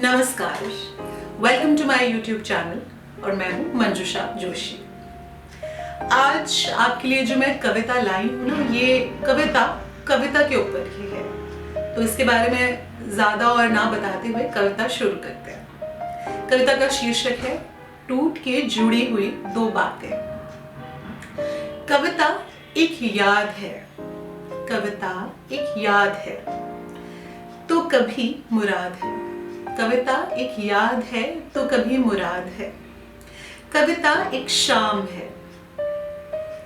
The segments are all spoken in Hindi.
नमस्कार, welcome to my YouTube channel और मैं हूँ मंजुषा जोशी। आज आपके लिए जो मैं कविता लाई हूँ ना, ये कविता के ऊपर ही है, तो इसके बारे में ज़्यादा और ना बताते हुए कविता शुरू करते हैं। कविता का शीर्षक है टूट के जुड़ी हुई दो बातें। कविता एक याद है, कविता एक याद है तो कभी मुराद है। कविता एक याद है तो कभी मुराद है। कविता एक शाम है,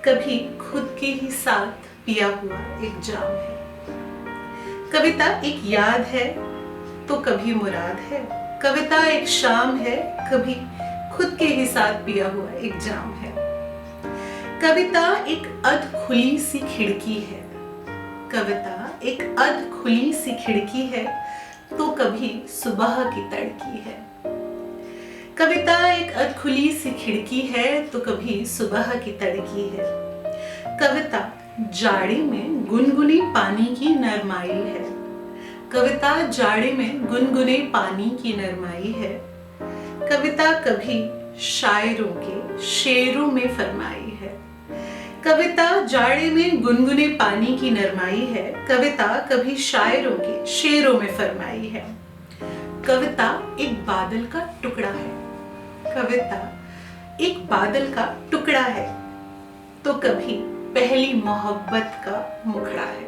कभी खुद के ही साथ पिया हुआ एक जाम है। कविता एक याद है तो कभी मुराद है। कविता एक शाम है, कभी खुद के ही साथ पिया हुआ एक जाम है। कविता एक अध खुली सी खिड़की है। कविता एक अध खुली सी खिड़की है तो कभी सुबह की तड़की है। कविता एक अध खुली सी खिड़की है तो कभी सुबह की तड़की है। कविता जाड़े में गुनगुने पानी की नरमाई है। कविता जाड़े में गुनगुने पानी की नरमाई है। कविता कभी शायरों के शेरों में फरमाई है। कविता जाड़े में गुनगुने पानी की नरमाई है। कविता कभी शायरों के शेरों में फरमाई है। कविता एक बादल का टुकड़ा है। कविता एक बादल का टुकड़ा है तो कभी पहली मोहब्बत का मुखड़ा है।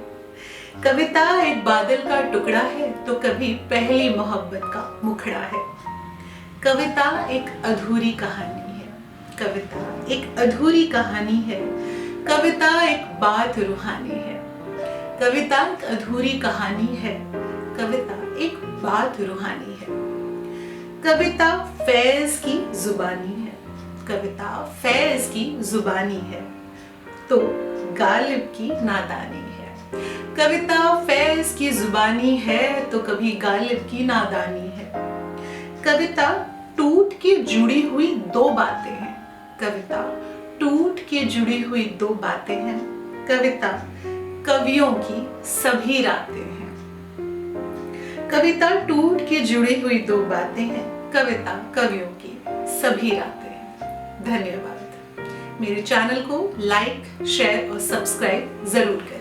कविता एक बादल का टुकड़ा है तो कभी पहली मोहब्बत का मुखड़ा है। कविता एक अधूरी कहानी है। कविता एक अधूरी कहानी है। कविता एक बात रूहानी है। कविता एक अधूरी कहानी है। कविता एक बात रूहानी है। कविता फैज की जुबानी है। कविता फैज की जुबानी है तो गालिब की नादानी है। कविता फैज की जुबानी है तो कभी गालिब की नादानी है। कविता टूट के जुड़ी हुई दो बातें हैं। कविता टूट के जुड़ी हुई दो बातें हैं। कविता कवियों की सभी रातें हैं। कविता टूट के जुड़ी हुई दो बातें हैं। कविता कवियों की सभी रातें हैं। धन्यवाद। मेरे चैनल को लाइक, शेयर और सब्सक्राइब जरूर करें।